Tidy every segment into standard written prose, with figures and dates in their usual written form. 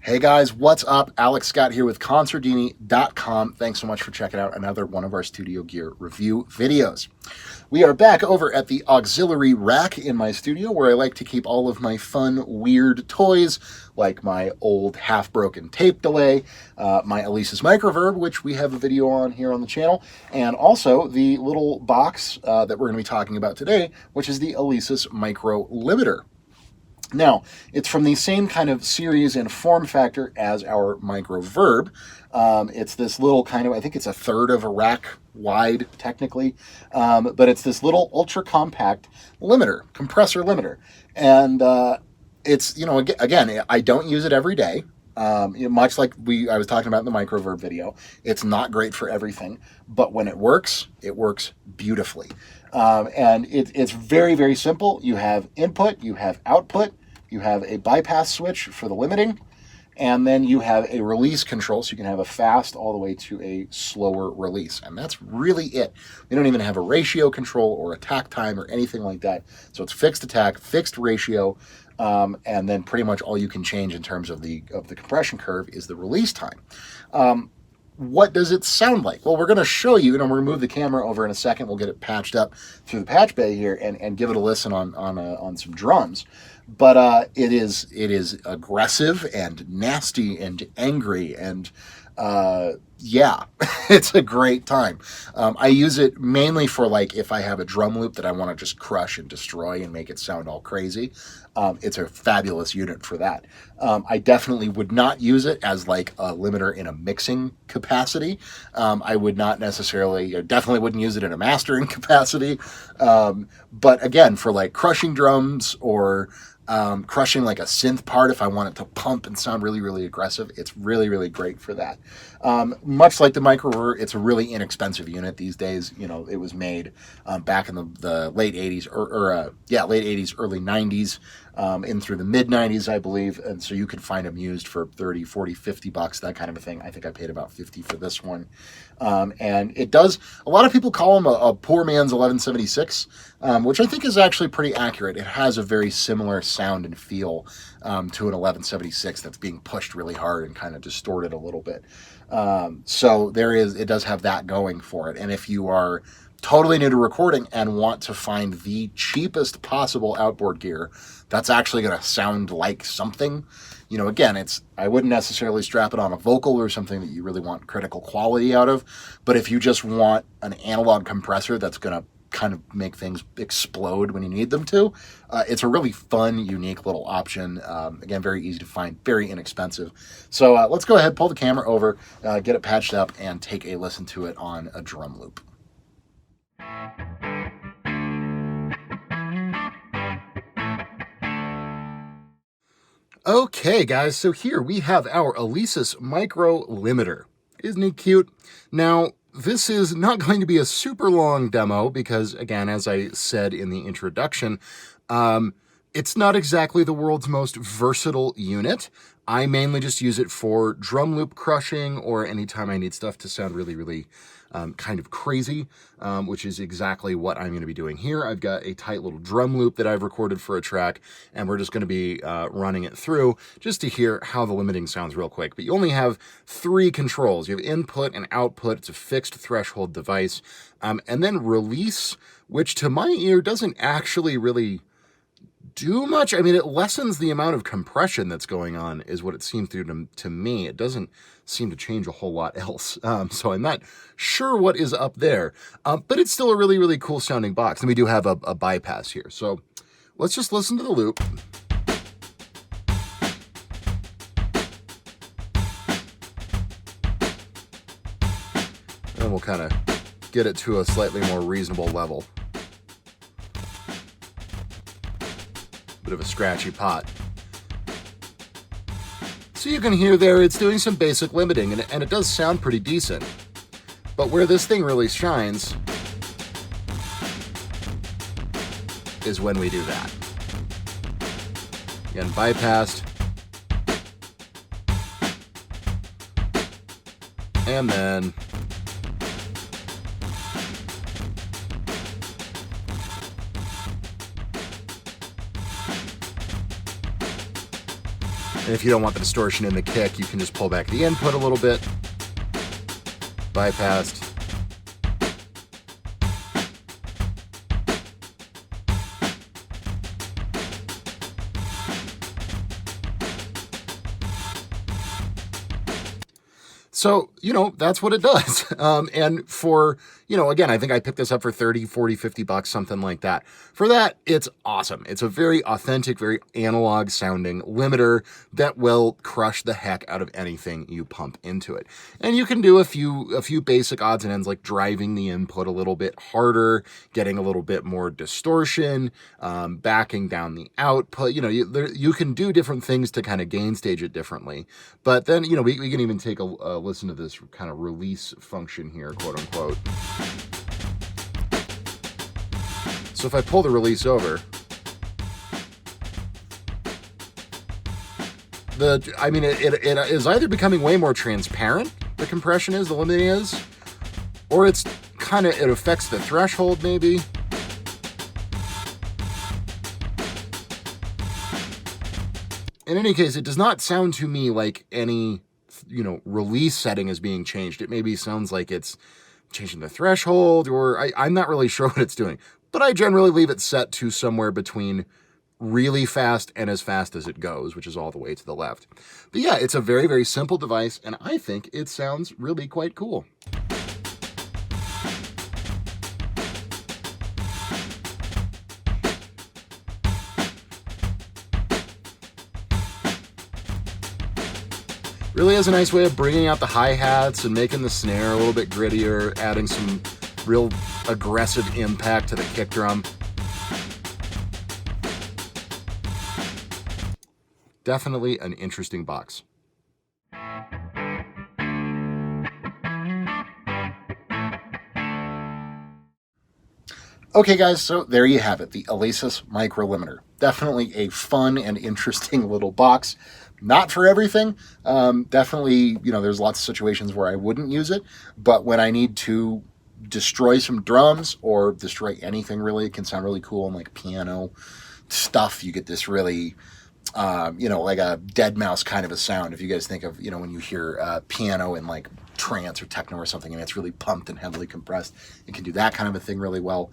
Hey guys, what's up? Alex Scott here with Consordini.com. Thanks so much for checking out another one of our studio gear review videos. We are back over at the auxiliary rack in my studio where I like to keep all of my fun, weird toys, like my old half-broken tape delay, my Alesis Micro, which we have a video on here on the channel, and also the little box that we're going to be talking about today, which is the Alesis Micro Limiter. Now, it's from the same kind of series and form factor as our Micro. It's this little kind of, I think it's a third of a rack wide, technically, but it's this little ultra compact limiter, compressor limiter. And it's, you know, again, I don't use it every day. Much like I was talking about in the Micro video, it's not great for everything, but when it works beautifully. And it's very, very simple. You have input, you have output, you have a bypass switch for the limiting, and then you have a release control, so you can have a fast all the way to a slower release. And that's really it. We don't even have a ratio control or attack time or anything like that. So it's fixed attack, fixed ratio, and then pretty much all you can change in terms of the compression curve is the release time. What does it sound like? Well, we're going to show you, and I'm going to move the camera over in a second. We'll get it patched up through the patch bay here and give it a listen on some drums. But it is aggressive and nasty and angry and yeah, it's a great time. I use it mainly for, like, if I have a drum loop that I want to just crush and destroy and make it sound all crazy. It's a fabulous unit for that. I definitely would not use it as like a limiter in a mixing capacity. I would not necessarily, definitely wouldn't use it in a mastering capacity. But again, for like crushing drums or crushing like a synth part, if I want it to pump and sound really, really aggressive, it's really, really great for that. Much like the Micro, it's a really inexpensive unit these days. You know, it was made back in the late 80s late 80s, early 90s, in through the mid 90s, I believe. And so you could find them used for 30, 40, 50 bucks, that kind of a thing. I think I paid about 50 for this one. And it does, a lot of people call them a poor man's 1176, which I think is actually pretty accurate. It has a very similar sound and feel to an 1176 that's being pushed really hard and kind of distorted a little bit. So it does have that going for it. And if you are totally new to recording and want to find the cheapest possible outboard gear that's actually going to sound like something, you know, again, I wouldn't necessarily strap it on a vocal or something that you really want critical quality out of, but if you just want an analog compressor that's going to kind of make things explode when you need them to, it's a really fun, unique little option. Again, very easy to find, very inexpensive. So let's go ahead, pull the camera over, get it patched up, and take a listen to it on a drum loop. Okay, guys, so here we have our Alesis Micro Limiter. Isn't he cute? Now, this is not going to be a super long demo because, again, as I said in the introduction, it's not exactly the world's most versatile unit. I mainly just use it for drum loop crushing or anytime I need stuff to sound really, really kind of crazy, which is exactly what I'm going to be doing here. I've got a tight little drum loop that I've recorded for a track, and we're just going to be running it through just to hear how the limiting sounds real quick. But you only have 3 controls. You have input and output. It's a fixed threshold device. And then release, which to my ear doesn't actually really do much. I mean, it lessens the amount of compression that's going on is what it seemed to me. It doesn't seem to change a whole lot else. So I'm not sure what is up there, but it's still a really, really cool sounding box. And we do have a bypass here. So let's just listen to the loop. And we'll kind of get it to a slightly more reasonable level. Bit of a scratchy pot. So you can hear there it's doing some basic limiting, and it does sound pretty decent. But where this thing really shines is when we do that. Again, bypassed. And then And if you don't want the distortion in the kick, you can just pull back the input a little bit. Bypassed. So, that's what it does. And for, again, I think I picked this up for 30, 40, 50 bucks, something like that. For that, it's awesome. It's a very authentic, very analog sounding limiter that will crush the heck out of anything you pump into it. And you can do a few basic odds and ends, like driving the input a little bit harder, getting a little bit more distortion, backing down the output. You can do different things to kind of gain stage it differently. But then, we can even take a listen to this kind of release function here, quote unquote. So if I pull the release over, it is either becoming way more transparent, the compression is, the limiting is, or it affects the threshold maybe. In any case, it does not sound to me like any release setting is being changed. It maybe sounds like it's changing the threshold, or I'm not really sure what it's doing. But I generally leave it set to somewhere between really fast and as fast as it goes, which is all the way to the left. But yeah, it's a very, very simple device, and I think it sounds really quite cool. Really is a nice way of bringing out the hi-hats and making the snare a little bit grittier, adding some real aggressive impact to the kick drum. Definitely an interesting box. Okay, guys, so there you have it, the Alesis Micro Limiter. Definitely a fun and interesting little box. Not for everything. Definitely, there's lots of situations where I wouldn't use it, but when I need to destroy some drums or destroy anything really, it can sound really cool in like piano stuff. You get this really, like a dead mouse kind of a sound. If you guys think of, when you hear piano in like trance or techno or something and it's really pumped and heavily compressed, it can do that kind of a thing really well.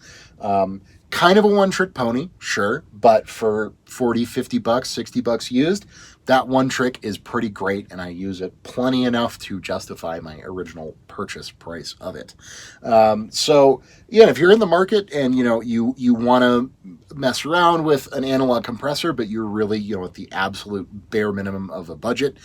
Kind of a one-trick pony, sure, but for 40, 50 bucks, 60 bucks used, that one trick is pretty great, and I use it plenty enough to justify my original purchase price of it. So, yeah, if you're in the market and, you want to mess around with an analog compressor, but you're really, at the absolute bare minimum of a budget,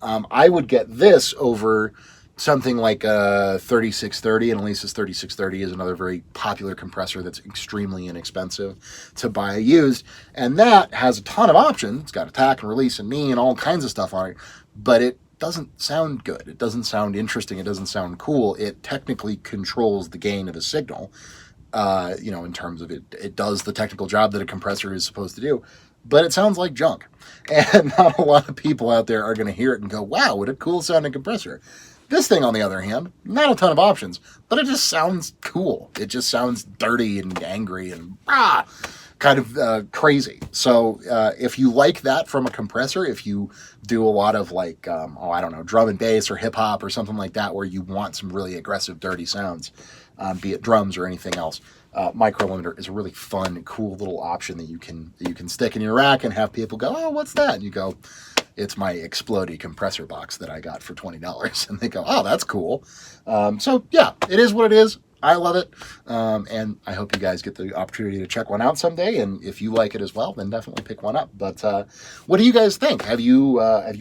I would get this over something like a 3630, and Alesis 3630 is another very popular compressor that's extremely inexpensive to buy used, and that has a ton of options. It's got attack and release and knee and all kinds of stuff on it, but it doesn't sound good. It doesn't sound interesting. It doesn't sound cool. It technically controls the gain of a signal, in terms of it does the technical job that a compressor is supposed to do, but it sounds like junk. And not a lot of people out there are going to hear it and go, wow, what a cool sounding compressor. This thing, on the other hand, not a ton of options, but it just sounds cool. It just sounds dirty and angry and kind of crazy. So if you like that from a compressor, if you do a lot of like, drum and bass or hip hop or something like that, where you want some really aggressive, dirty sounds, be it drums or anything else, Micro Limiter is a really fun, cool little option that you can stick in your rack and have people go, oh, what's that? And you go, it's my Explodey compressor box that I got for $20. And they go, oh, that's cool. So yeah, it is what it is. I love it. And I hope you guys get the opportunity to check one out someday. And if you like it as well, then definitely pick one up. But what do you guys think? Have you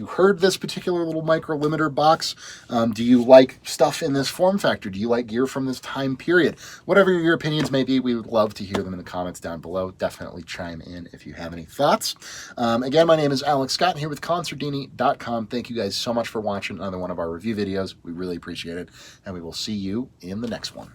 heard this particular little Micro Limiter box? Do you like stuff in this form factor? Do you like gear from this time period? Whatever your opinions may be, we would love to hear them in the comments down below. Definitely chime in if you have any thoughts. Again, my name is Alex Scott here with Consordini.com. Thank you guys so much for watching another one of our review videos. We really appreciate it. And we will see you in the next one.